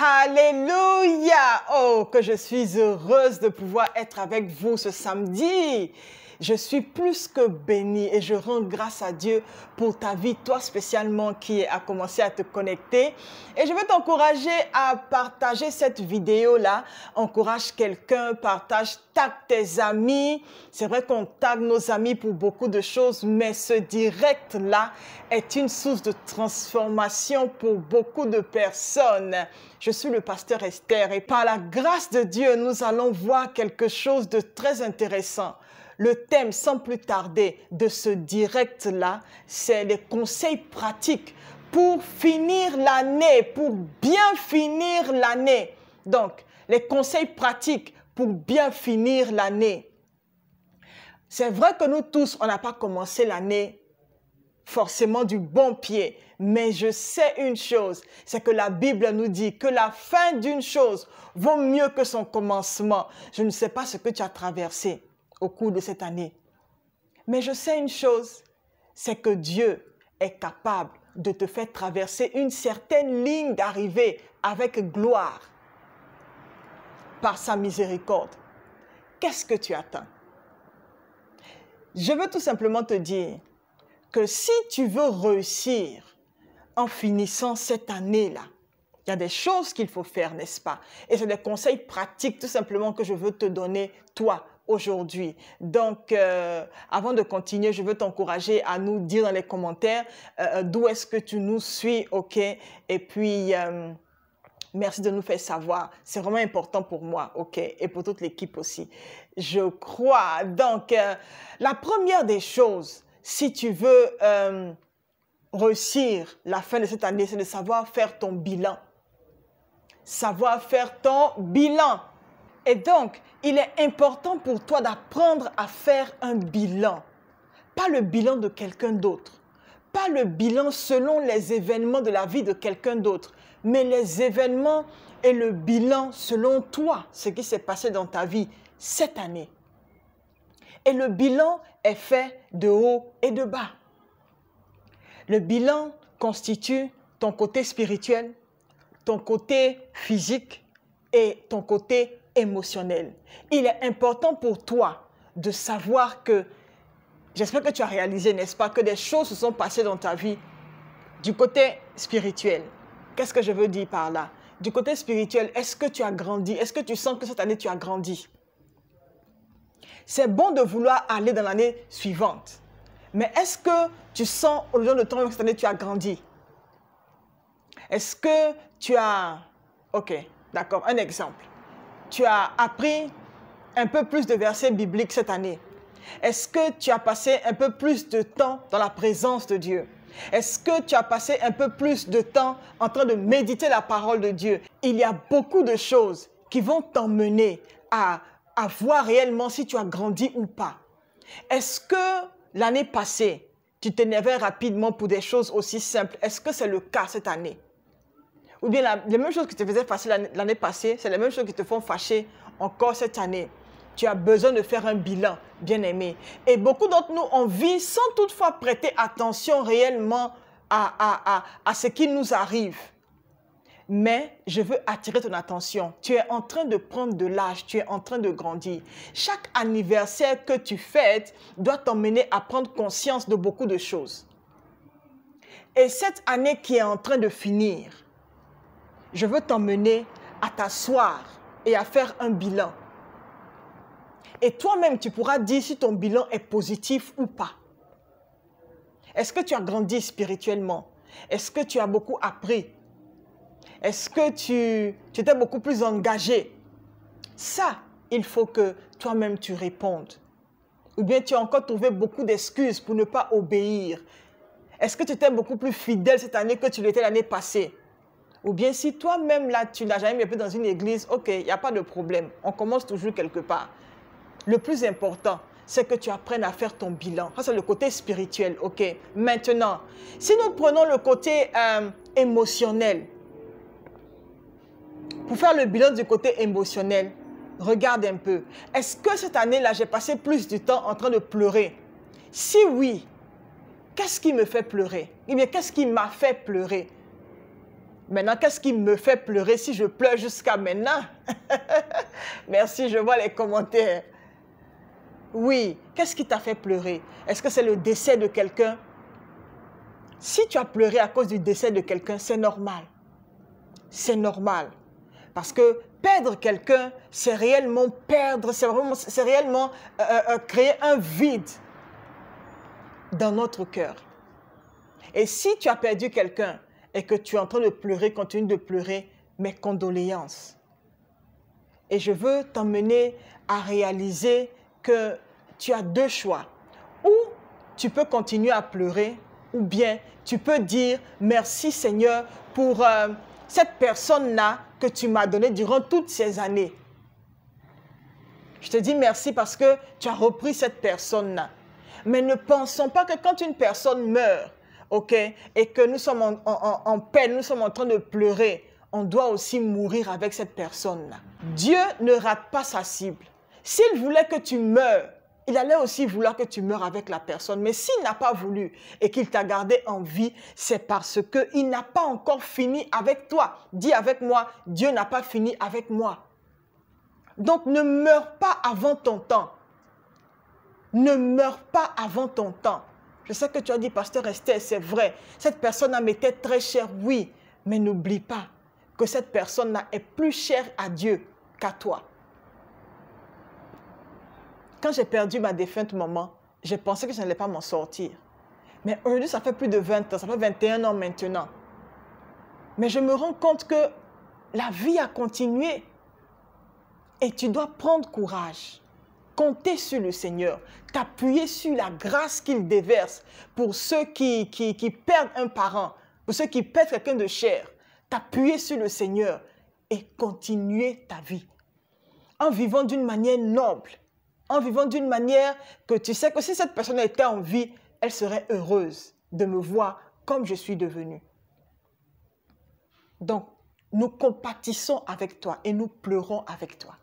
Alléluia! Oh, que je suis heureuse de pouvoir être avec vous ce samedi. Je suis plus que bénie et je rends grâce à Dieu pour ta vie, toi spécialement qui a commencé à te connecter. Et je veux t'encourager à partager cette vidéo-là. Encourage quelqu'un, partage, tag tes amis. C'est vrai qu'on tag nos amis pour beaucoup de choses, mais ce direct-là est une source de transformation pour beaucoup de personnes. Je suis le pasteur Esther et par la grâce de Dieu, nous allons voir quelque chose de très intéressant. Le thème, sans plus tarder, de ce direct-là, c'est les conseils pratiques pour finir l'année, pour bien finir l'année. Donc, les conseils pratiques pour bien finir l'année. C'est vrai que nous tous, on n'a pas commencé l'année forcément du bon pied. Mais je sais une chose, c'est que la Bible nous dit que la fin d'une chose vaut mieux que son commencement. Je ne sais pas ce que tu as traversé au cours de cette année. Mais je sais une chose, c'est que Dieu est capable de te faire traverser une certaine ligne d'arrivée avec gloire par sa miséricorde. Qu'est-ce que tu attends? Je veux tout simplement te dire que si tu veux réussir en finissant cette année-là, il y a des choses qu'il faut faire, n'est-ce pas? Et c'est des conseils pratiques tout simplement que je veux te donner, toi, aujourd'hui. Donc, avant de continuer, je veux t'encourager à nous dire dans les commentaires d'où est-ce que tu nous suis, ok? Et puis, merci de nous faire savoir. C'est vraiment important pour moi, ok? Et pour toute l'équipe aussi. Je crois. Donc, la première des choses, si tu veux réussir la fin de cette année, c'est de savoir faire ton bilan. Savoir faire ton bilan. Et donc, il est important pour toi d'apprendre à faire un bilan. Pas le bilan de quelqu'un d'autre. Pas le bilan selon les événements de la vie de quelqu'un d'autre. Mais les événements et le bilan selon toi, ce qui s'est passé dans ta vie cette année. Et le bilan est fait de haut et de bas. Le bilan constitue ton côté spirituel, ton côté physique et ton côté émotionnel. Il est important pour toi de savoir que, j'espère que tu as réalisé, n'est-ce pas, que des choses se sont passées dans ta vie du côté spirituel. Qu'est-ce que je veux dire par là? Du côté spirituel, est-ce que tu as grandi? Est-ce que tu sens que cette année, tu as grandi? C'est bon de vouloir aller dans l'année suivante. Mais est-ce que tu sens au long de temps que cette année, tu as grandi? Est-ce que tu as... Ok, d'accord, un exemple. Tu as appris un peu plus de versets bibliques cette année. Est-ce que tu as passé un peu plus de temps dans la présence de Dieu? Est-ce que tu as passé un peu plus de temps en train de méditer la parole de Dieu? Il y a beaucoup de choses qui vont t'emmener à voir réellement si tu as grandi ou pas. Est-ce que l'année passée, tu t'énervais rapidement pour des choses aussi simples? Est-ce que c'est le cas cette année? Ou bien les mêmes choses qui te faisaient fâcher l'année passée, c'est les mêmes choses qui te font fâcher encore cette année. Tu as besoin de faire un bilan, bien-aimé. Et beaucoup d'entre nous, on vit sans toutefois prêter attention réellement à ce qui nous arrive. Mais je veux attirer ton attention. Tu es en train de prendre de l'âge, tu es en train de grandir. Chaque anniversaire que tu fêtes doit t'emmener à prendre conscience de beaucoup de choses. Et cette année qui est en train de finir, je veux t'emmener à t'asseoir et à faire un bilan. Et toi-même, tu pourras dire si ton bilan est positif ou pas. Est-ce que tu as grandi spirituellement? Est-ce que tu as beaucoup appris? Est-ce que tu étais beaucoup plus engagé? Ça, il faut que toi-même tu répondes. Ou bien tu as encore trouvé beaucoup d'excuses pour ne pas obéir. Est-ce que tu étais beaucoup plus fidèle cette année que tu l'étais l'année passée? Ou bien si toi-même, là, tu n'as jamais été dans une église, ok, il n'y a pas de problème. On commence toujours quelque part. Le plus important, c'est que tu apprennes à faire ton bilan. Ça, c'est le côté spirituel, ok? Maintenant, si nous prenons le côté émotionnel, pour faire le bilan du côté émotionnel, regarde un peu. Est-ce que cette année-là, j'ai passé plus du temps en train de pleurer? Si oui, qu'est-ce qui me fait pleurer? Eh bien, qu'est-ce qui m'a fait pleurer? Maintenant, qu'est-ce qui me fait pleurer si je pleure jusqu'à maintenant? Merci, je vois les commentaires. Oui, qu'est-ce qui t'a fait pleurer? Est-ce que c'est le décès de quelqu'un? Si tu as pleuré à cause du décès de quelqu'un, c'est normal. C'est normal. Parce que perdre quelqu'un, c'est réellement perdre, c'est réellement créer un vide dans notre cœur. Et si tu as perdu quelqu'un et que tu es en train de pleurer, continue de pleurer, mes condoléances. Et je veux t'emmener à réaliser que tu as deux choix. Ou tu peux continuer à pleurer, ou bien tu peux dire merci Seigneur pour cette personne-là que tu m'as donnée durant toutes ces années. Je te dis merci parce que tu as repris cette personne-là. Mais ne pensons pas que quand une personne meurt, ok, et que nous sommes en peine, nous sommes en train de pleurer, on doit aussi mourir avec cette personne-là. Dieu ne rate pas sa cible. S'il voulait que tu meures, il allait aussi vouloir que tu meures avec la personne. Mais s'il n'a pas voulu et qu'il t'a gardé en vie, c'est parce qu'il n'a pas encore fini avec toi. Dis avec moi, Dieu n'a pas fini avec moi. Donc ne meurs pas avant ton temps. Ne meurs pas avant ton temps. Je sais que tu as dit, Pasteur Esther, c'est vrai. Cette personne-là m'était très chère, oui. Mais n'oublie pas que cette personne-là est plus chère à Dieu qu'à toi. Quand j'ai perdu ma défunte maman, j'ai pensé que je n'allais pas m'en sortir. Mais aujourd'hui, ça fait plus de 20 ans, ça fait 21 ans maintenant. Mais je me rends compte que la vie a continué. Et tu dois prendre courage, compter sur le Seigneur, t'appuyer sur la grâce qu'il déverse pour ceux qui perdent un parent, pour ceux qui perdent quelqu'un de cher. T'appuyer sur le Seigneur et continuer ta vie en vivant d'une manière noble, en vivant d'une manière que tu sais que si cette personne était en vie, elle serait heureuse de me voir comme je suis devenue. Donc, nous compatissons avec toi et nous pleurons avec toi.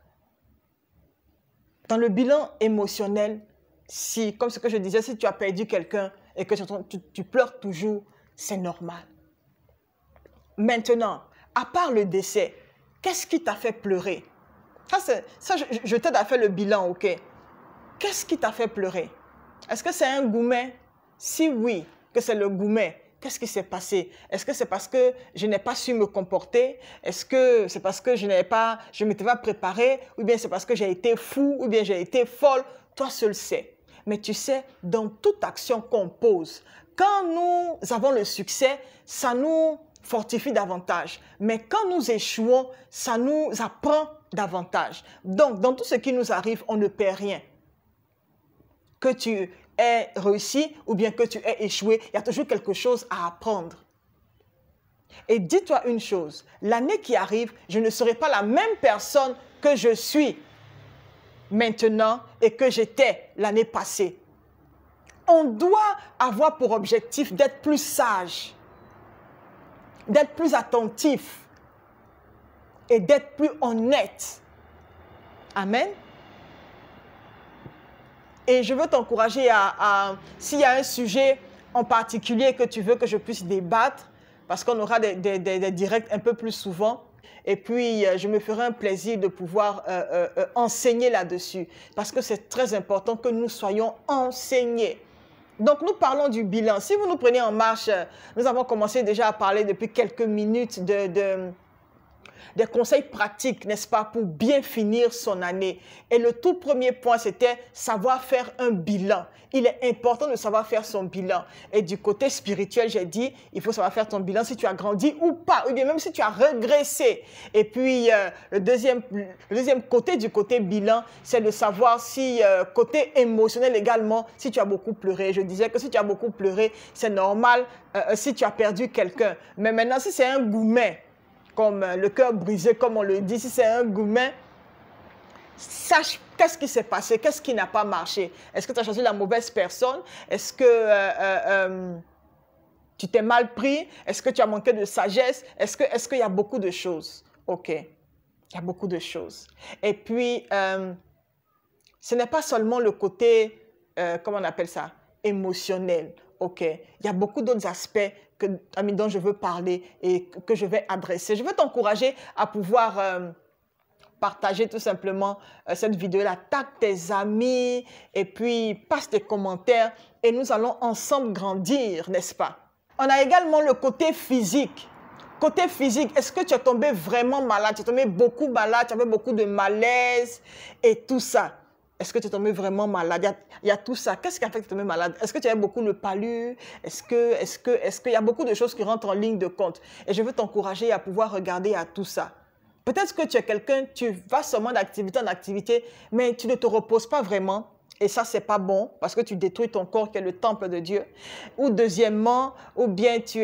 Dans le bilan émotionnel, si, comme ce que je disais, si tu as perdu quelqu'un et que tu pleures toujours, c'est normal. Maintenant, à part le décès, qu'est-ce qui t'a fait pleurer? Ça, je t'aide à faire le bilan, ok? Qu'est-ce qui t'a fait pleurer? Est-ce que c'est un goumet? Si oui, que c'est le goumet, qu'est-ce qui s'est passé? Est-ce que c'est parce que je n'ai pas su me comporter? Est-ce que c'est parce que je ne m'étais pas préparée? Ou bien c'est parce que j'ai été fou? Ou bien j'ai été folle? Toi seul sais. Mais tu sais, dans toute action qu'on pose, quand nous avons le succès, ça nous fortifie davantage. Mais quand nous échouons, ça nous apprend davantage. Donc, dans tout ce qui nous arrive, on ne perd rien. Que tu aies réussi ou bien que tu aies échoué, il y a toujours quelque chose à apprendre. Et dis-toi une chose, l'année qui arrive, je ne serai pas la même personne que je suis maintenant et que j'étais l'année passée. On doit avoir pour objectif d'être plus sage, d'être plus attentif et d'être plus honnête. Amen. Et je veux t'encourager s'il y a un sujet en particulier que tu veux que je puisse débattre, parce qu'on aura des directs un peu plus souvent, et puis je me ferai un plaisir de pouvoir enseigner là-dessus, parce que c'est très important que nous soyons enseignés. Donc, nous parlons du bilan. Si vous nous prenez en marche, nous avons commencé déjà à parler depuis quelques minutes des conseils pratiques, n'est-ce pas, pour bien finir son année. Et le tout premier point, c'était savoir faire un bilan. Il est important de savoir faire son bilan. Et du côté spirituel, j'ai dit, il faut savoir faire ton bilan si tu as grandi ou pas, ou bien même si tu as régressé. Et puis, le deuxième côté du côté bilan, c'est de savoir si, côté émotionnel également, si tu as beaucoup pleuré. Je disais que si tu as beaucoup pleuré, c'est normal si tu as perdu quelqu'un. Mais maintenant, si c'est un goumet, comme le cœur brisé, comme on le dit, si c'est un goumet, sache qu'est-ce qui s'est passé, qu'est-ce qui n'a pas marché. Est-ce que tu as choisi la mauvaise personne? Est-ce que tu t'es mal pris? Est-ce que tu as manqué de sagesse? Est-ce qu'il y a beaucoup de choses? Ok, il y a beaucoup de choses. Et puis, ce n'est pas seulement le côté, comment on appelle ça, émotionnel. Ok, il y a beaucoup d'autres aspects dont je veux parler et que je vais adresser. Je veux t'encourager à pouvoir partager tout simplement cette vidéo-là. Tag tes amis et puis passe tes commentaires et nous allons ensemble grandir, n'est-ce pas? On a également le côté physique. Côté physique, est-ce que tu es tombé vraiment malade? Tu es tombé beaucoup malade, tu avais beaucoup de malaise et tout ça. Est-ce que tu es tombé vraiment malade? Il y a tout ça. Qu'est-ce qui a fait que tu es tombé malade? Est-ce que tu avais beaucoup de palud? Est-ce qu'il y a beaucoup de choses qui rentrent en ligne de compte? Et je veux t'encourager à pouvoir regarder à tout ça. Peut-être que tu es quelqu'un, tu vas seulement d'activité en activité, mais tu ne te reposes pas vraiment. Et ça, c'est pas bon parce que tu détruis ton corps qui est le temple de Dieu. Ou deuxièmement, ou bien tu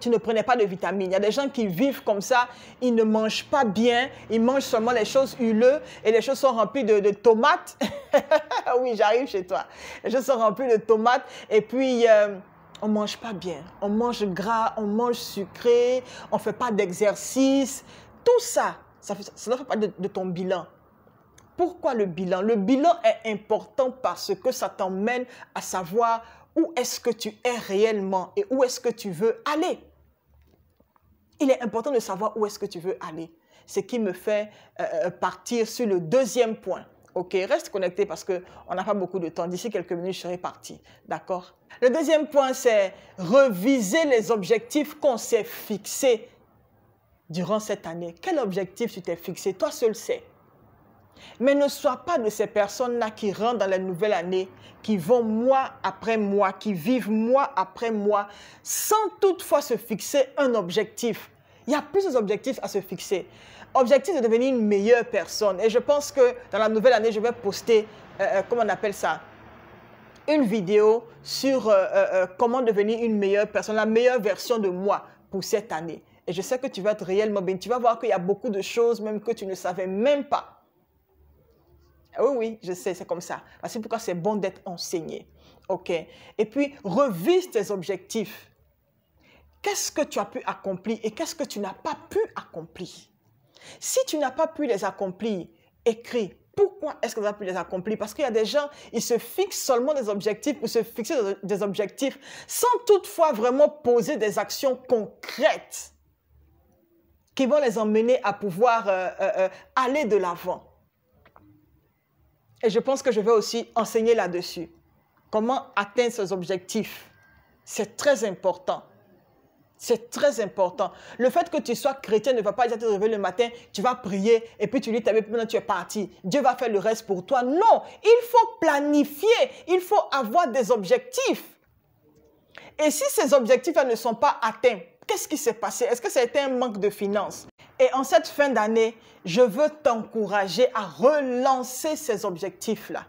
ne prenais pas de vitamines. Il y a des gens qui vivent comme ça, ils ne mangent pas bien, ils mangent seulement les choses huileuses et les choses sont remplies de tomates. Oui, j'arrive chez toi. Les choses sont remplies de tomates et puis on ne mange pas bien. On mange gras, on mange sucré, on ne fait pas d'exercice. Tout ça, ça ne fait pas de ton bilan. Pourquoi le bilan? Le bilan est important parce que ça t'emmène à savoir où est-ce que tu es réellement et où est-ce que tu veux aller. Il est important de savoir où est-ce que tu veux aller. Ce qui me fait partir sur le deuxième point. Ok, reste connecté parce qu'on n'a pas beaucoup de temps. D'ici quelques minutes, je serai parti. D'accord? Le deuxième point, c'est reviser les objectifs qu'on s'est fixés durant cette année. Quel objectif tu t'es fixé? Toi seul sais. Mais ne sois pas de ces personnes-là qui rentrent dans la nouvelle année, qui vont mois après mois, qui vivent mois après mois, sans toutefois se fixer un objectif. Il y a plusieurs objectifs à se fixer. Objectif de devenir une meilleure personne. Et je pense que dans la nouvelle année, je vais poster, comment on appelle ça, une vidéo sur comment devenir une meilleure personne, la meilleure version de moi pour cette année. Et je sais que tu vas être réellement bien. Tu vas voir qu'il y a beaucoup de choses même que tu ne savais même pas. Oui, oui, je sais, c'est comme ça. C'est pourquoi c'est bon d'être enseigné. OK. Et puis, revise tes objectifs. Qu'est-ce que tu as pu accomplir et qu'est-ce que tu n'as pas pu accomplir? Si tu n'as pas pu les accomplir, écris. Pourquoi est-ce que tu n'as pas pu les accomplir? Parce qu'il y a des gens, ils se fixent seulement des objectifs ou se fixer des objectifs sans toutefois vraiment poser des actions concrètes qui vont les emmener à pouvoir aller de l'avant. Et je pense que je vais aussi enseigner là-dessus. Comment atteindre ces objectifs. C'est très important. C'est très important. Le fait que tu sois chrétien ne va pas dire te réveiller le matin, tu vas prier et puis tu lis ta Bible, puis maintenant tu es parti. Dieu va faire le reste pour toi. Non, il faut planifier, il faut avoir des objectifs. Et si ces objectifs ne sont pas atteints, qu'est-ce qui s'est passé? Est-ce que c'était un manque de finances? Et en cette fin d'année, je veux t'encourager à relancer ces objectifs-là.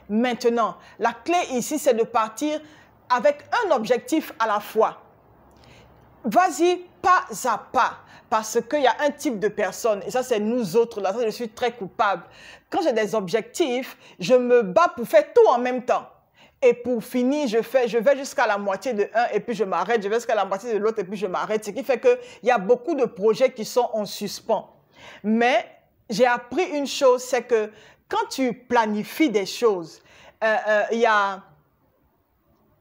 Maintenant, la clé ici, c'est de partir avec un objectif à la fois. Vas-y pas à pas, parce qu'il y a un type de personne, et ça c'est nous autres, là, ça je suis très coupable. Quand j'ai des objectifs, je me bats pour faire tout en même temps. Et pour finir, je vais jusqu'à la moitié de un et puis je m'arrête, je vais jusqu'à la moitié de l'autre et puis je m'arrête. Ce qui fait qu'il y a beaucoup de projets qui sont en suspens. Mais j'ai appris une chose, c'est que quand tu planifies des choses, il y a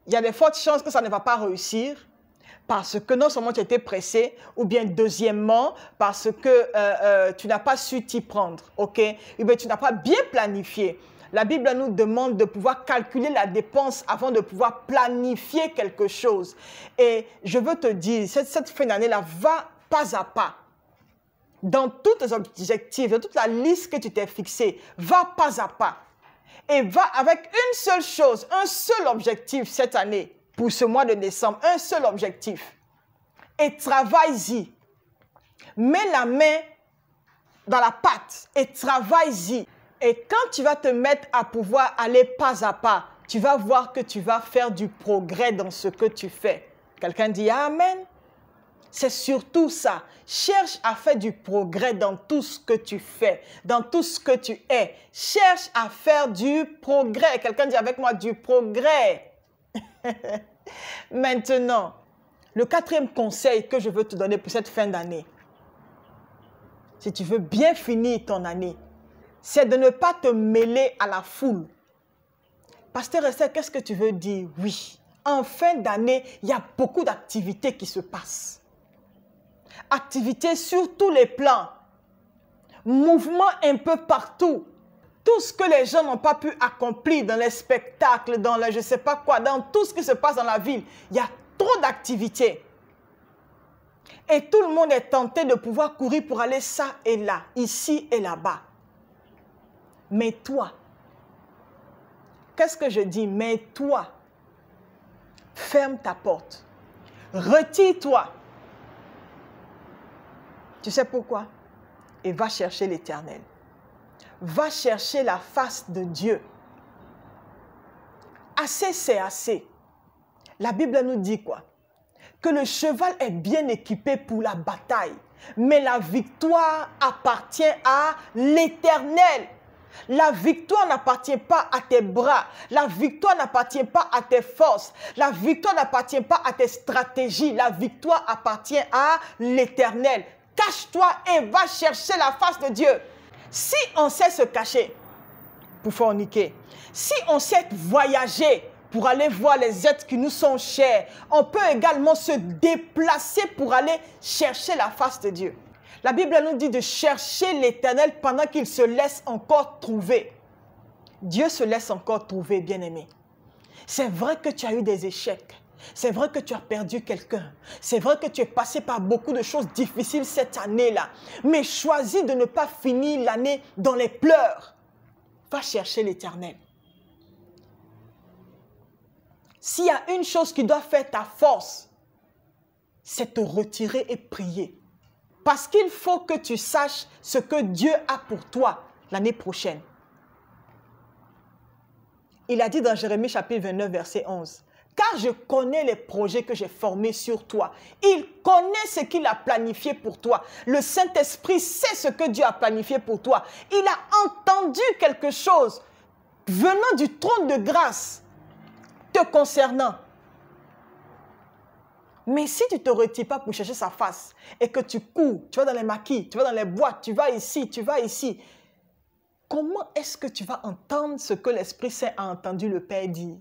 des fortes chances que ça ne va pas réussir parce que non seulement tu étais pressé, ou bien deuxièmement, parce que tu n'as pas su t'y prendre, ok? Et bien, tu n'as pas bien planifié. La Bible nous demande de pouvoir calculer la dépense avant de pouvoir planifier quelque chose. Et je veux te dire, cette fin d'année-là, va pas à pas. Dans tous tes objectifs, dans toute la liste que tu t'es fixée, va pas à pas. Et va avec une seule chose, un seul objectif cette année, pour ce mois de décembre, un seul objectif. Et travaille-y. Mets la main dans la pâte et travaille-y. Et quand tu vas te mettre à pouvoir aller pas à pas, tu vas voir que tu vas faire du progrès dans ce que tu fais. Quelqu'un dit Amen. C'est surtout ça. Cherche à faire du progrès dans tout ce que tu fais, dans tout ce que tu es. Cherche à faire du progrès. Quelqu'un dit avec moi du progrès. Maintenant, le quatrième conseil que je veux te donner pour cette fin d'année, si tu veux bien finir ton année, c'est de ne pas te mêler à la foule. Pasteur Esther, qu'est-ce que tu veux dire? Oui, En fin d'année, il y a beaucoup d'activités qui se passent. Activités sur tous les plans. Mouvements un peu partout. Tout ce que les gens n'ont pas pu accomplir dans les spectacles, dans le je ne sais pas quoi, dans tout ce qui se passe dans la ville, il y a trop d'activités. Et tout le monde est tenté de pouvoir courir pour aller ça et là, ici et là-bas. Mais toi, qu'est-ce que je dis? Mais toi, ferme ta porte. Retire-toi. Tu sais pourquoi? Et va chercher l'Éternel. Va chercher la face de Dieu. Assez, c'est assez. La Bible nous dit quoi? Que le cheval est bien équipé pour la bataille, mais la victoire appartient à l'Éternel. La victoire n'appartient pas à tes bras. La victoire n'appartient pas à tes forces. La victoire n'appartient pas à tes stratégies. La victoire appartient à l'Éternel. Cache-toi et va chercher la face de Dieu. Si on sait se cacher pour forniquer, si on sait voyager pour aller voir les êtres qui nous sont chers, on peut également se déplacer pour aller chercher la face de Dieu. La Bible nous dit de chercher l'Éternel pendant qu'il se laisse encore trouver. Dieu se laisse encore trouver, bien-aimé. C'est vrai que tu as eu des échecs. C'est vrai que tu as perdu quelqu'un. C'est vrai que tu es passé par beaucoup de choses difficiles cette année-là. Mais choisis de ne pas finir l'année dans les pleurs. Va chercher l'Éternel. S'il y a une chose qui doit faire ta force, c'est te retirer et prier. Parce qu'il faut que tu saches ce que Dieu a pour toi l'année prochaine. Il a dit dans Jérémie chapitre 29, verset 11. Car je connais les projets que j'ai formés sur toi. Il connaît ce qu'il a planifié pour toi. Le Saint-Esprit sait ce que Dieu a planifié pour toi. Il a entendu quelque chose venant du trône de grâce te concernant. Mais si tu ne te retires pas pour chercher sa face et que tu cours, tu vas dans les maquis, tu vas dans les boîtes, tu vas ici, comment est-ce que tu vas entendre ce que l'Esprit Saint a entendu le Père dire?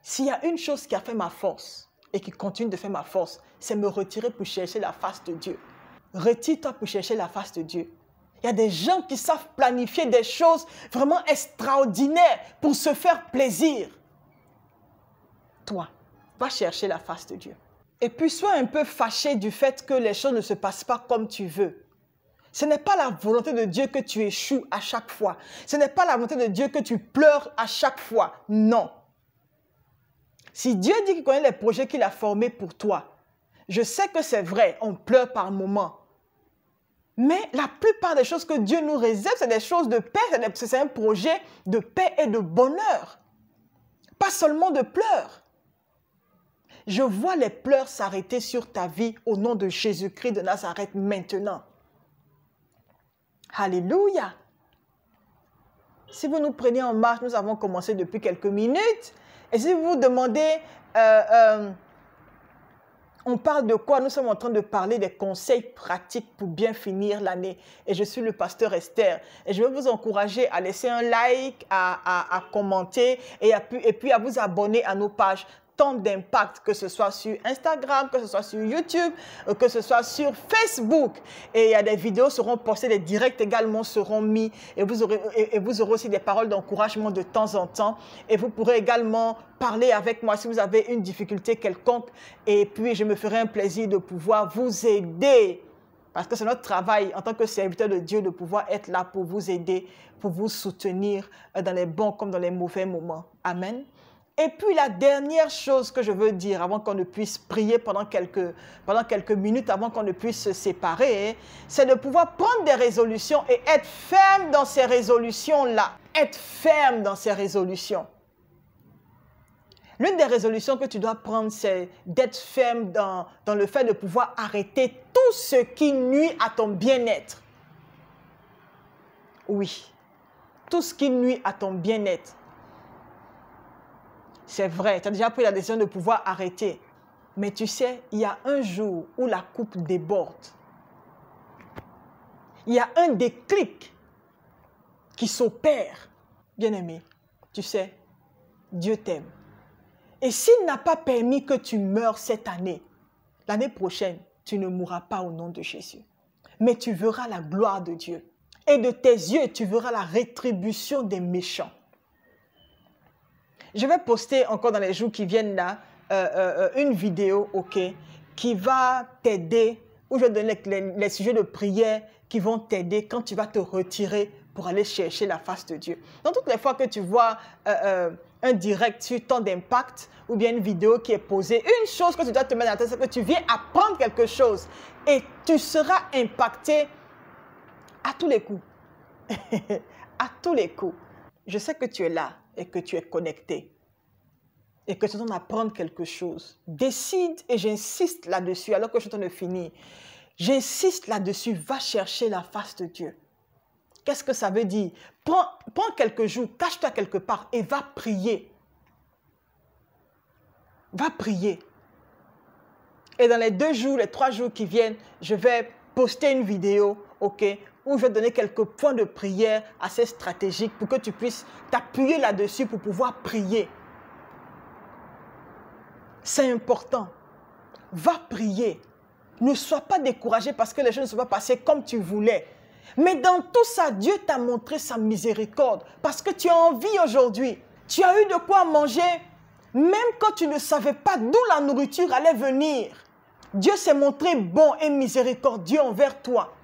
S'il y a une chose qui a fait ma force et qui continue de faire ma force, c'est me retirer pour chercher la face de Dieu. Retire-toi pour chercher la face de Dieu. Il y a des gens qui savent planifier des choses vraiment extraordinaires pour se faire plaisir. Toi, va chercher la face de Dieu. Et puis, sois un peu fâché du fait que les choses ne se passent pas comme tu veux. Ce n'est pas la volonté de Dieu que tu échoues à chaque fois. Ce n'est pas la volonté de Dieu que tu pleures à chaque fois. Non. Si Dieu dit qu'il connaît les projets qu'il a formés pour toi, je sais que c'est vrai, on pleure par moments. Mais la plupart des choses que Dieu nous réserve, c'est des choses de paix, c'est un projet de paix et de bonheur. Pas seulement de pleurs. Je vois les pleurs s'arrêter sur ta vie au nom de Jésus-Christ de Nazareth maintenant. Alléluia. Si vous nous prenez en marche, nous avons commencé depuis quelques minutes. Et si vous vous demandez, on parle de quoi? Nous sommes en train de parler des conseils pratiques pour bien finir l'année. Et je suis le pasteur Esther. Et je veux vous encourager à laisser un like, à commenter et puis à vous abonner à nos pages d'impact, que ce soit sur Instagram, que ce soit sur YouTube, que ce soit sur Facebook. Et il y a des vidéos seront postées, des directs également seront mis et vous aurez aussi des paroles d'encouragement de temps en temps. Et vous pourrez également parler avec moi si vous avez une difficulté quelconque. Et puis, je me ferai un plaisir de pouvoir vous aider. Parce que c'est notre travail en tant que serviteur de Dieu de pouvoir être là pour vous aider, pour vous soutenir dans les bons comme dans les mauvais moments. Amen. Et puis la dernière chose que je veux dire avant qu'on ne puisse prier pendant quelques minutes, avant qu'on ne puisse se séparer, c'est de pouvoir prendre des résolutions et être ferme dans ces résolutions-là. Être ferme dans ces résolutions. L'une des résolutions que tu dois prendre, c'est d'être ferme dans le fait de pouvoir arrêter tout ce qui nuit à ton bien-être. Oui, tout ce qui nuit à ton bien-être. C'est vrai, tu as déjà pris la décision de pouvoir arrêter. Mais tu sais, il y a un jour où la coupe déborde. Il y a un déclic qui s'opère. Bien-aimé, tu sais, Dieu t'aime. Et s'il n'a pas permis que tu meurs cette année, l'année prochaine, tu ne mourras pas au nom de Jésus. Mais tu verras la gloire de Dieu. Et de tes yeux, tu verras la rétribution des méchants. Je vais poster encore dans les jours qui viennent là, une vidéo, ok, qui va t'aider, où je vais donner les sujets de prière qui vont t'aider quand tu vas te retirer pour aller chercher la face de Dieu. Donc, toutes les fois que tu vois un direct sur ton impact ou bien une vidéo qui est posée, une chose que tu dois te mettre dans la tête, c'est que tu viens apprendre quelque chose et tu seras impacté à tous les coups. À tous les coups. Je sais que tu es là et que tu es connecté et que tu dois apprendre quelque chose. Décide, et j'insiste là-dessus alors que je suis en train de finir. J'insiste là-dessus, va chercher la face de Dieu. Qu'est-ce que ça veut dire? Prends quelques jours, cache-toi quelque part et va prier. Va prier. Et dans les 2 jours, les 3 jours qui viennent, je vais poster une vidéo, ok, où je vais donner quelques points de prière assez stratégiques pour que tu puisses t'appuyer là-dessus pour pouvoir prier. C'est important. Va prier. Ne sois pas découragé parce que les choses ne sont pas passées comme tu voulais. Mais dans tout ça, Dieu t'a montré sa miséricorde parce que tu as envie aujourd'hui. Tu as eu de quoi manger, même quand tu ne savais pas d'où la nourriture allait venir. Dieu s'est montré bon et miséricordieux envers toi.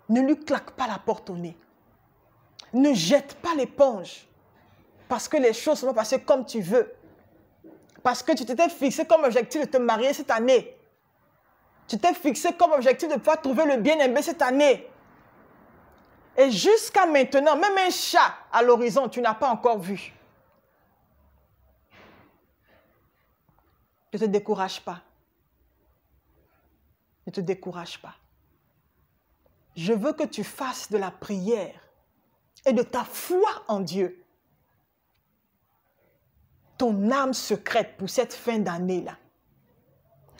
Ne lui claque pas la porte au nez. Ne jette pas l'éponge parce que les choses ne sont pas passées comme tu veux. Parce que tu t'étais fixé comme objectif de te marier cette année. Tu t'es fixé comme objectif de pouvoir trouver le bien-aimé cette année. Et jusqu'à maintenant, même un chat à l'horizon, tu n'as pas encore vu. Ne te décourage pas. Ne te décourage pas. Je veux que tu fasses de la prière et de ta foi en Dieu ton âme secrète pour cette fin d'année-là.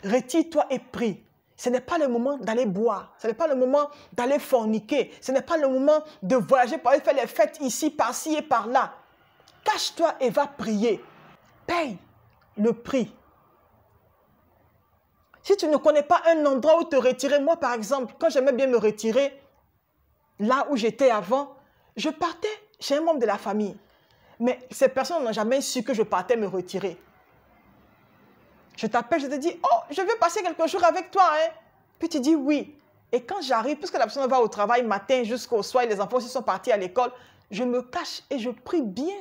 Retire-toi et prie. Ce n'est pas le moment d'aller boire. Ce n'est pas le moment d'aller forniquer. Ce n'est pas le moment de voyager pour aller faire les fêtes ici, par-ci et par-là. Cache-toi et va prier. Paye le prix. Si tu ne connais pas un endroit où te retirer, moi par exemple, quand j'aimais bien me retirer, là où j'étais avant, je partais chez un membre de la famille. Mais ces personnes n'ont jamais su que je partais me retirer. Je t'appelle, je te dis, oh, je vais passer quelques jours avec toi. Hein? Puis tu dis oui. Et quand j'arrive, puisque la personne va au travail matin jusqu'au soir et les enfants aussi sont partis à l'école, je me cache et je prie bien.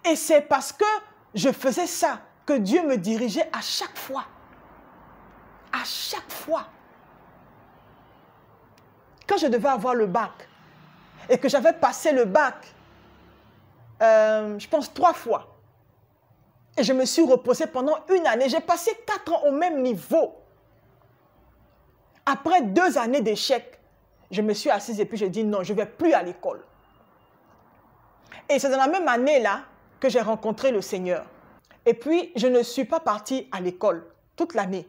Et c'est parce que je faisais ça que Dieu me dirigeait à chaque fois. À chaque fois. Quand je devais avoir le bac et que j'avais passé le bac, je pense 3 fois. Et je me suis reposée pendant 1 année. J'ai passé 4 ans au même niveau. Après 2 années d'échec, je me suis assise et puis j'ai dit non, je ne vais plus à l'école. Et c'est dans la même année-là que j'ai rencontré le Seigneur. Et puis, je ne suis pas partie à l'école toute l'année.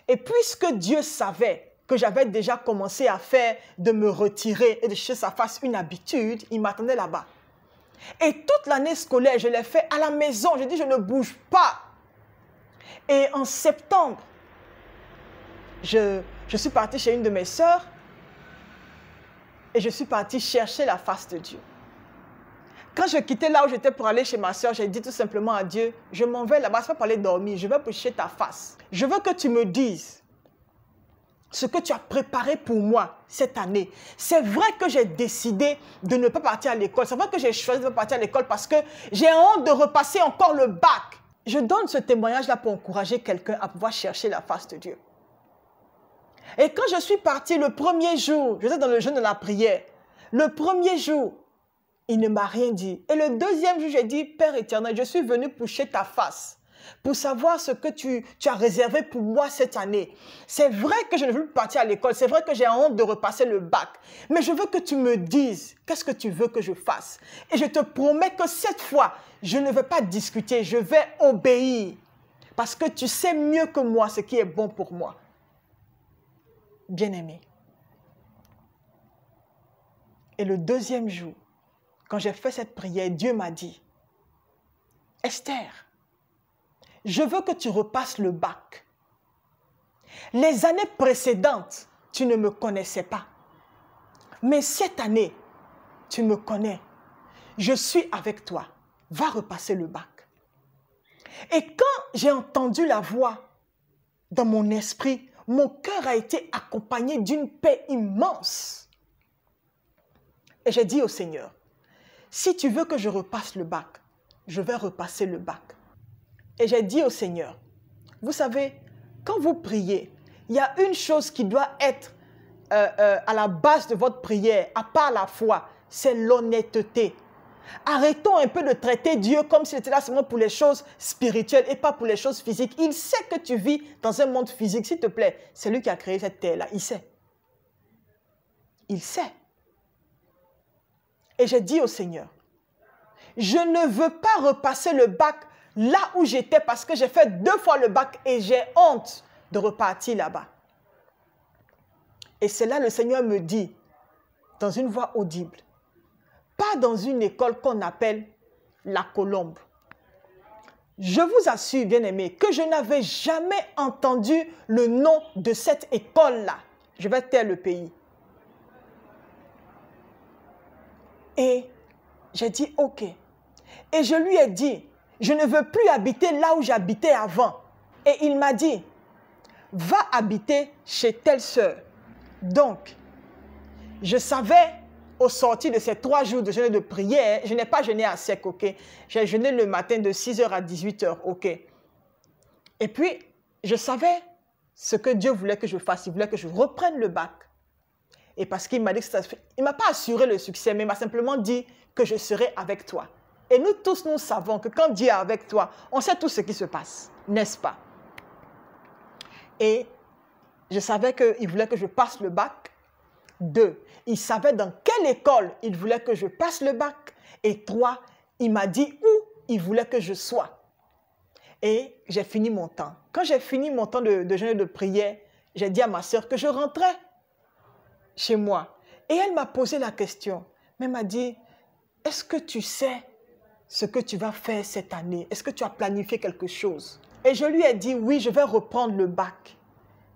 Et puisque Dieu savait que j'avais déjà commencé à faire de me retirer et de chercher sa face une habitude, il m'attendait là-bas. Et toute l'année scolaire, je l'ai fait à la maison. Je dis, je ne bouge pas. Et en septembre, je suis partie chez une de mes sœurs et je suis partie chercher la face de Dieu. Quand je quittais là où j'étais pour aller chez ma sœur, j'ai dit tout simplement à Dieu, je m'en vais là-bas, c'est pas pour aller dormir, je vais chercher ta face. Je veux que tu me dises ce que tu as préparé pour moi cette année. C'est vrai que j'ai décidé de ne pas partir à l'école. C'est vrai que j'ai choisi de ne pas partir à l'école parce que j'ai honte de repasser encore le bac. Je donne ce témoignage-là pour encourager quelqu'un à pouvoir chercher la face de Dieu. Et quand je suis partie le premier jour, j'étais dans le jeûne de la prière, le premier jour, il ne m'a rien dit. Et le deuxième jour, j'ai dit, Père éternel, je suis venu toucher ta face pour savoir ce que tu as réservé pour moi cette année. C'est vrai que je ne veux plus partir à l'école. C'est vrai que j'ai honte de repasser le bac. Mais je veux que tu me dises qu'est-ce que tu veux que je fasse. Et je te promets que cette fois, je ne vais pas discuter. Je vais obéir. Parce que tu sais mieux que moi ce qui est bon pour moi. Bien-aimé. Et le deuxième jour, quand j'ai fait cette prière, Dieu m'a dit, Esther, je veux que tu repasses le bac. Les années précédentes, tu ne me connaissais pas. Mais cette année, tu me connais. Je suis avec toi. Va repasser le bac. Et quand j'ai entendu la voix dans mon esprit, mon cœur a été accompagné d'une paix immense. Et j'ai dit au Seigneur, si tu veux que je repasse le bac, je vais repasser le bac. Et j'ai dit au Seigneur, vous savez, quand vous priez, il y a une chose qui doit être à la base de votre prière, à part la foi, c'est l'honnêteté. Arrêtons un peu de traiter Dieu comme s'il était là seulement pour les choses spirituelles et pas pour les choses physiques. Il sait que tu vis dans un monde physique, s'il te plaît. C'est lui qui a créé cette terre-là, il sait. Il sait. Et j'ai dit au Seigneur, je ne veux pas repasser le bac là où j'étais parce que j'ai fait 2 fois le bac et j'ai honte de repartir là-bas. Et c'est là le Seigneur me dit, dans une voix audible, pas dans une école qu'on appelle la Colombe. Je vous assure, bien-aimés, que je n'avais jamais entendu le nom de cette école-là. Je vais taire le pays. Et j'ai dit, ok. Et je lui ai dit, je ne veux plus habiter là où j'habitais avant. Et il m'a dit, va habiter chez telle sœur. Donc, je savais, au sortir de ces 3 jours de jeûne de prière, je n'ai pas jeûné à sec, ok? J'ai jeûné le matin de 6h à 18h, ok? Et puis, je savais ce que Dieu voulait que je fasse. Il voulait que je reprenne le bac. Et parce qu'il m'a dit que ça se fait, il ne m'a pas assuré le succès, mais il m'a simplement dit que je serai avec toi. Et nous tous, nous savons que quand Dieu est avec toi, on sait tout ce qui se passe, n'est-ce pas? Et je savais qu'il voulait que je passe le bac. 2, il savait dans quelle école il voulait que je passe le bac. Et 3, il m'a dit où il voulait que je sois. Et j'ai fini mon temps. Quand j'ai fini mon temps de jeûne de prière, j'ai dit à ma soeur que je rentrais chez moi. Et elle m'a posé la question. Mais elle m'a dit, est-ce que tu sais ce que tu vas faire cette année? Est-ce que tu as planifié quelque chose? Et je lui ai dit, oui, je vais reprendre le bac.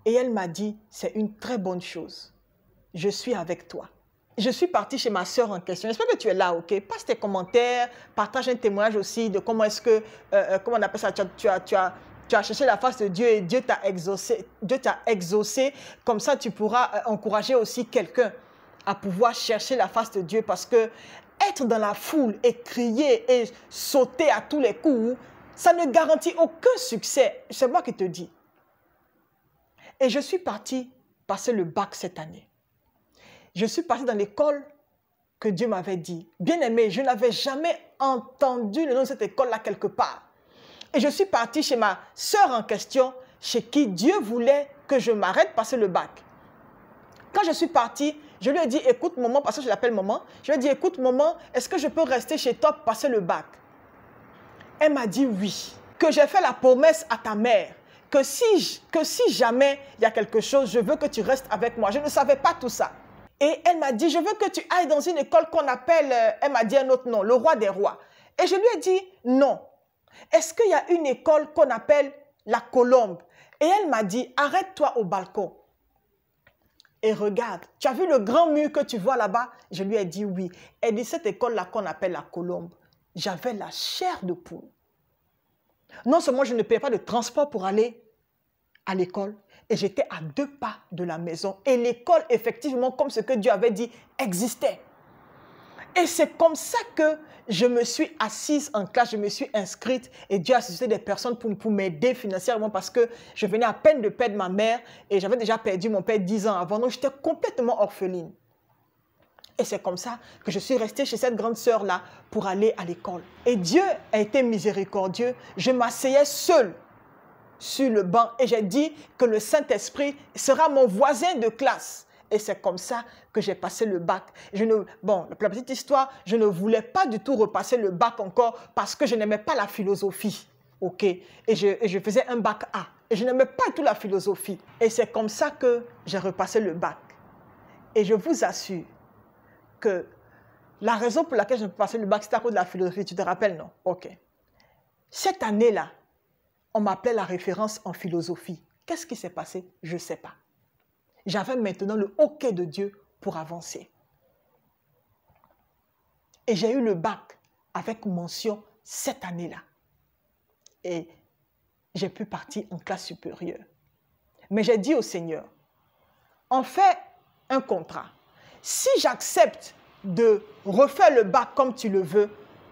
Et elle m'a dit, c'est une très bonne chose. Je suis avec toi. Je suis partie chez ma soeur en question. J'espère que tu es là, ok? Passe tes commentaires, partage un témoignage aussi de comment est-ce que, comment on appelle ça, tu as cherché la face de Dieu et Dieu t'a exaucé. Dieu t'a exaucé. Comme ça, tu pourras encourager aussi quelqu'un à pouvoir chercher la face de Dieu parce que être dans la foule et crier et sauter à tous les coups, ça ne garantit aucun succès. C'est moi qui te dis. Et je suis partie passer le bac cette année. Je suis partie dans l'école que Dieu m'avait dit. Bien-aimé, je n'avais jamais entendu le nom de cette école-là quelque part. Et je suis partie chez ma sœur en question, chez qui Dieu voulait que je m'arrête de passer le bac. Quand je suis partie, je lui ai dit, écoute maman, parce que je l'appelle maman, je lui ai dit, écoute maman, est-ce que je peux rester chez toi pour passer le bac? Elle m'a dit oui. Que j'ai fait la promesse à ta mère, que si jamais il y a quelque chose, je veux que tu restes avec moi. Je ne savais pas tout ça. Et elle m'a dit, je veux que tu ailles dans une école qu'on appelle, elle m'a dit un autre nom, le roi des rois. Et je lui ai dit, non. Est-ce qu'il y a une école qu'on appelle la Colombe? Et elle m'a dit, arrête-toi au balcon. Et regarde, tu as vu le grand mur que tu vois là-bas? Je lui ai dit oui. Elle dit, cette école-là qu'on appelle la Colombe, j'avais la chair de poule. Non seulement je ne payais pas de transport pour aller à l'école, et j'étais à 2 pas de la maison. Et l'école, effectivement, comme ce que Dieu avait dit, existait. Et c'est comme ça que je me suis assise en classe, je me suis inscrite et Dieu a suscité des personnes pour m'aider financièrement parce que je venais à peine de perdre ma mère et j'avais déjà perdu mon père 10 ans avant. Donc, j'étais complètement orpheline. Et c'est comme ça que je suis restée chez cette grande sœur-là pour aller à l'école. Et Dieu a été miséricordieux. Je m'asseyais seule sur le banc et j'ai dit que le Saint-Esprit sera mon voisin de classe. Et c'est comme ça que j'ai passé le bac. Bon, la petite histoire, je ne voulais pas du tout repasser le bac encore parce que je n'aimais pas la philosophie. Ok? Et je faisais un bac A. Et je n'aimais pas du tout la philosophie. Et c'est comme ça que j'ai repassé le bac. Et je vous assure que la raison pour laquelle je passé le bac, c'était à cause de la philosophie. Tu te rappelles, non? Ok. Cette année-là, on m'appelait la référence en philosophie. Qu'est-ce qui s'est passé? Je ne sais pas. J'avais maintenant le OK de Dieu pour avancer. Et j'ai eu le bac avec mention cette année-là. Et j'ai pu partir en classe supérieure. Mais j'ai dit au Seigneur, on fait un contrat. Si j'accepte de refaire le bac comme tu le veux,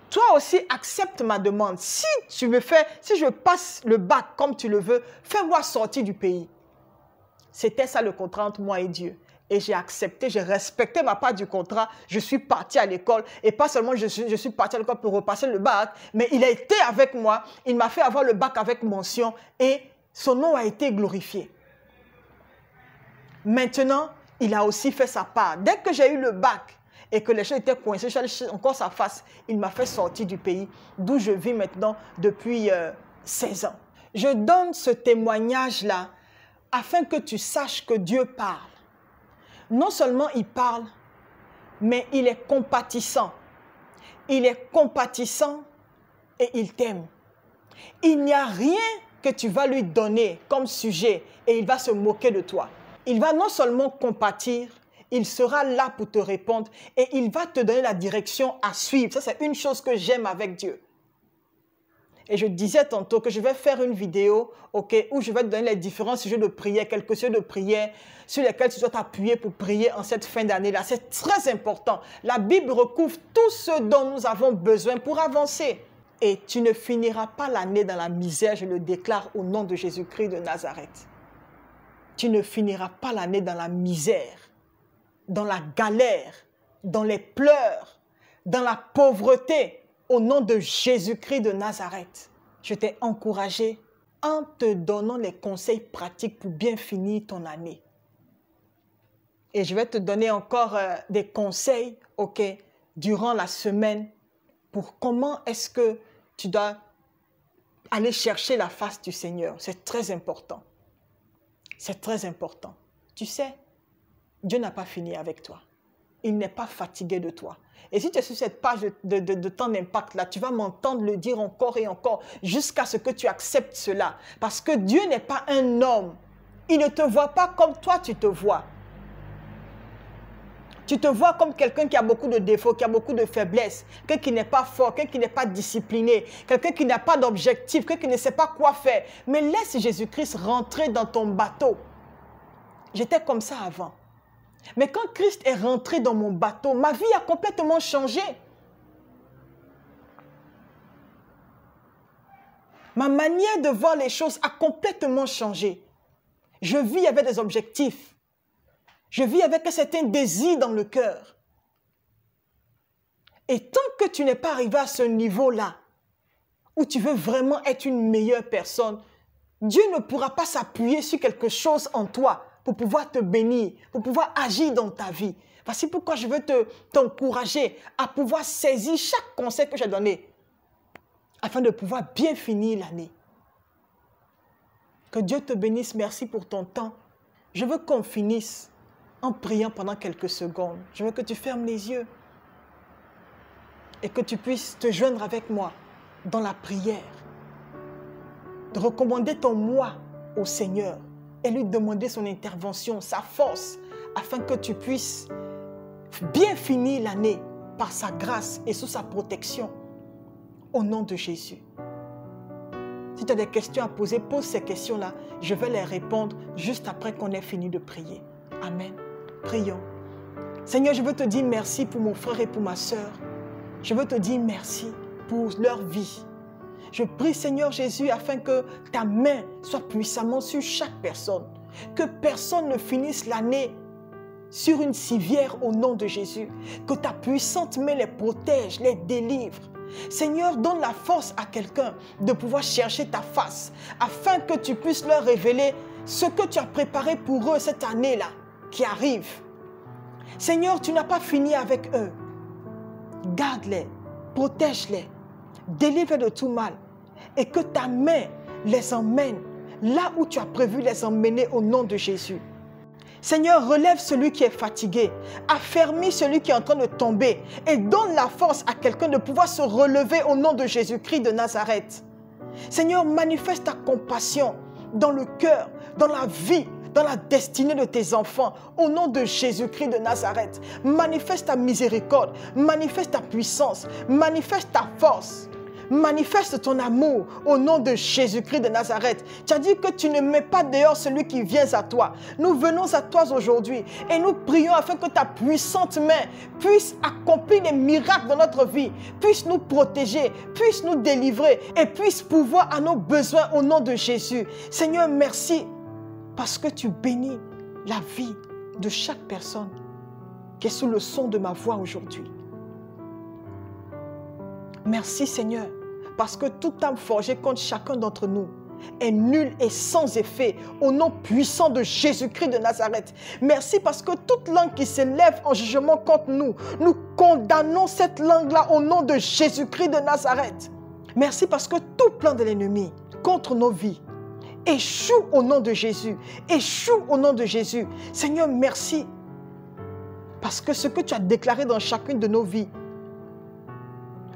toi aussi accepte ma demande. Si je passe le bac comme tu le veux, fais-moi sortir du pays. C'était ça le contrat entre moi et Dieu. Et j'ai accepté, j'ai respecté ma part du contrat. Je suis parti à l'école. Et pas seulement je suis parti à l'école pour repasser le bac, mais il a été avec moi. Il m'a fait avoir le bac avec mention et son nom a été glorifié. Maintenant, il a aussi fait sa part. Dès que j'ai eu le bac et que les choses étaient coincées, j'ai encore sa face, il m'a fait sortir du pays, d'où je vis maintenant depuis 16 ans. Je donne ce témoignage-là afin que tu saches que Dieu parle. Non seulement il parle, mais il est compatissant. Il est compatissant et il t'aime. Il n'y a rien que tu vas lui donner comme sujet et il va se moquer de toi. Il va non seulement compatir, il sera là pour te répondre et il va te donner la direction à suivre. Ça, c'est une chose que j'aime avec Dieu. Et je disais tantôt que je vais faire une vidéo où je vais te donner les différents sujets de prière, quelques sujets de prière sur lesquels tu dois t'appuyer pour prier en cette fin d'année-là. C'est très important. La Bible recouvre tout ce dont nous avons besoin pour avancer. Et tu ne finiras pas l'année dans la misère, je le déclare au nom de Jésus-Christ de Nazareth. Tu ne finiras pas l'année dans la misère, dans la galère, dans les pleurs, dans la pauvreté. Au nom de Jésus-Christ de Nazareth, je t'ai encouragé en te donnant les conseils pratiques pour bien finir ton année. Et je vais te donner encore des conseils durant la semaine pour comment est-ce que tu dois aller chercher la face du Seigneur. C'est très important. C'est très important. Tu sais, Dieu n'a pas fini avec toi. Il n'est pas fatigué de toi. Et si tu es sur cette page de temps d'impact là, tu vas m'entendre le dire encore et encore jusqu'à ce que tu acceptes cela. Parce que Dieu n'est pas un homme. Il ne te voit pas comme toi tu te vois. Tu te vois comme quelqu'un qui a beaucoup de défauts, qui a beaucoup de faiblesses, quelqu'un qui n'est pas fort, quelqu'un qui n'est pas discipliné, quelqu'un qui n'a pas d'objectif, quelqu'un qui ne sait pas quoi faire. Mais laisse Jésus-Christ rentrer dans ton bateau. J'étais comme ça avant. Mais quand Christ est rentré dans mon bateau, ma vie a complètement changé. Ma manière de voir les choses a complètement changé. Je vis avec des objectifs. Je vis avec un certain désir dans le cœur. Et tant que tu n'es pas arrivé à ce niveau-là, où tu veux vraiment être une meilleure personne, Dieu ne pourra pas s'appuyer sur quelque chose en toi pour pouvoir te bénir, pour pouvoir agir dans ta vie. Voici pourquoi je veux t'encourager à pouvoir saisir chaque conseil que j'ai donné afin de pouvoir bien finir l'année. Que Dieu te bénisse. Merci pour ton temps. Je veux qu'on finisse en priant pendant quelques secondes. Je veux que tu fermes les yeux et que tu puisses te joindre avec moi dans la prière, de recommander ton moi au Seigneur et lui demander son intervention, sa force, afin que tu puisses bien finir l'année par sa grâce et sous sa protection. Au nom de Jésus. Si tu as des questions à poser, pose ces questions-là. Je vais les répondre juste après qu'on ait fini de prier. Amen. Prions. Seigneur, je veux te dire merci pour mon frère et pour ma sœur. Je veux te dire merci pour leur vie. Je prie, Seigneur Jésus, afin que ta main soit puissamment sur chaque personne. Que personne ne finisse l'année sur une civière au nom de Jésus. Que ta puissante main les protège, les délivre. Seigneur, donne la force à quelqu'un de pouvoir chercher ta face, afin que tu puisses leur révéler ce que tu as préparé pour eux cette année-là qui arrive. Seigneur, tu n'as pas fini avec eux. Garde-les, protège-les. Délivre de tout mal et que ta main les emmène là où tu as prévu les emmener au nom de Jésus. Seigneur, relève celui qui est fatigué, affermis celui qui est en train de tomber et donne la force à quelqu'un de pouvoir se relever au nom de Jésus-Christ de Nazareth. Seigneur, manifeste ta compassion dans le cœur, dans la vie, dans la destinée de tes enfants, au nom de Jésus-Christ de Nazareth. Manifeste ta miséricorde, manifeste ta puissance, manifeste ta force. Manifeste ton amour au nom de Jésus-Christ de Nazareth. Tu as dit que tu ne mets pas dehors celui qui vient à toi. Nous venons à toi aujourd'hui et nous prions afin que ta puissante main puisse accomplir des miracles dans notre vie, puisse nous protéger, puisse nous délivrer et puisse pouvoir à nos besoins au nom de Jésus. Seigneur, merci parce que tu bénis la vie de chaque personne qui est sous le son de ma voix aujourd'hui. Merci Seigneur, parce que toute âme forgée contre chacun d'entre nous est nulle et sans effet au nom puissant de Jésus-Christ de Nazareth. Merci parce que toute langue qui s'élève en jugement contre nous, nous condamnons cette langue-là au nom de Jésus-Christ de Nazareth. Merci parce que tout plan de l'ennemi contre nos vies échoue au nom de Jésus, échoue au nom de Jésus. Seigneur, merci parce que ce que tu as déclaré dans chacune de nos vies,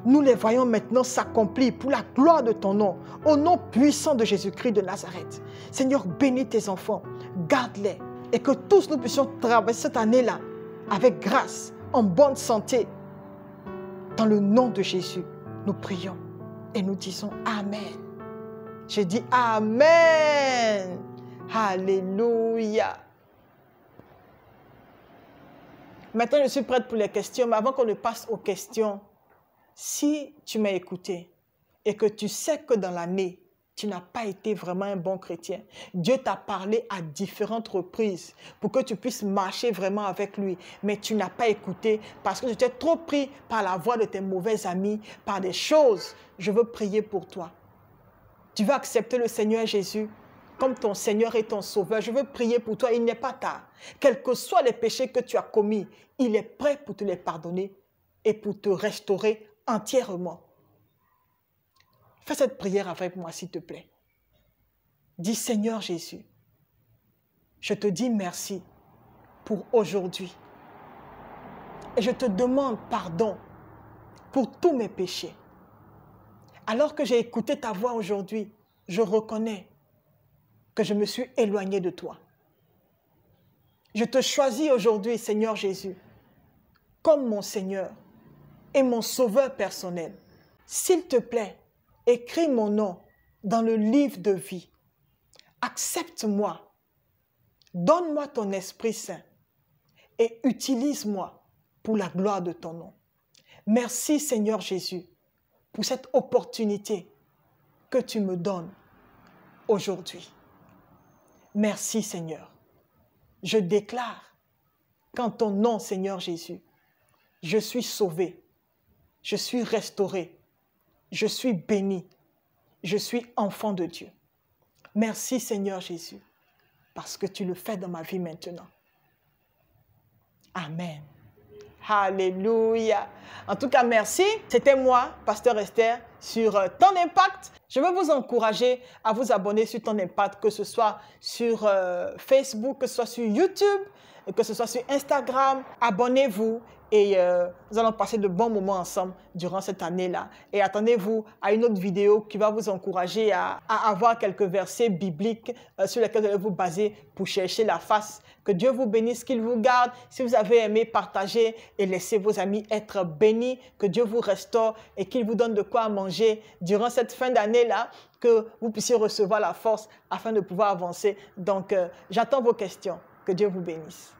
nous les voyons maintenant s'accomplir pour la gloire de ton nom, au nom puissant de Jésus-Christ de Nazareth. Seigneur, bénis tes enfants, garde-les et que tous nous puissions traverser cette année-là avec grâce, en bonne santé. Dans le nom de Jésus, nous prions et nous disons Amen. Je dis Amen. Alléluia. Maintenant, je suis prête pour les questions, mais avant qu'on ne passe aux questions, si tu m'as écouté et que tu sais que dans l'année, tu n'as pas été vraiment un bon chrétien, Dieu t'a parlé à différentes reprises pour que tu puisses marcher vraiment avec lui, mais tu n'as pas écouté parce que tu t'es trop pris par la voix de tes mauvais amis, par des choses. Je veux prier pour toi. Tu veux accepter le Seigneur Jésus comme ton Seigneur et ton Sauveur. Je veux prier pour toi. Il n'est pas tard. Quels que soient les péchés que tu as commis, il est prêt pour te les pardonner et pour te restaurer entièrement. Fais cette prière avec moi, s'il te plaît. Dis, Seigneur Jésus, je te dis merci pour aujourd'hui. Et je te demande pardon pour tous mes péchés. Alors que j'ai écouté ta voix aujourd'hui, je reconnais que je me suis éloigné de toi. Je te choisis aujourd'hui, Seigneur Jésus, comme mon Seigneur et mon Sauveur personnel. S'il te plaît, écris mon nom dans le livre de vie. Accepte-moi. Donne-moi ton Esprit Saint et utilise-moi pour la gloire de ton nom. Merci, Seigneur Jésus, pour cette opportunité que tu me donnes aujourd'hui. Merci, Seigneur. Je déclare qu'en ton nom, Seigneur Jésus, je suis sauvé. Je suis restauré, je suis béni, je suis enfant de Dieu. Merci Seigneur Jésus, parce que tu le fais dans ma vie maintenant. Amen. Alléluia. En tout cas, merci. C'était moi, Pasteur Esther, sur Ton Impact. Je veux vous encourager à vous abonner sur Ton Impact, que ce soit sur Facebook, que ce soit sur YouTube, que ce soit sur Instagram. Abonnez-vous. Et nous allons passer de bons moments ensemble durant cette année-là. Et attendez-vous à une autre vidéo qui va vous encourager à avoir quelques versets bibliques sur lesquels vous allez vous baser pour chercher la face. Que Dieu vous bénisse, qu'il vous garde. Si vous avez aimé, partagez et laissez vos amis être bénis. Que Dieu vous restaure et qu'il vous donne de quoi manger durant cette fin d'année-là. Que vous puissiez recevoir la force afin de pouvoir avancer. Donc, j'attends vos questions. Que Dieu vous bénisse.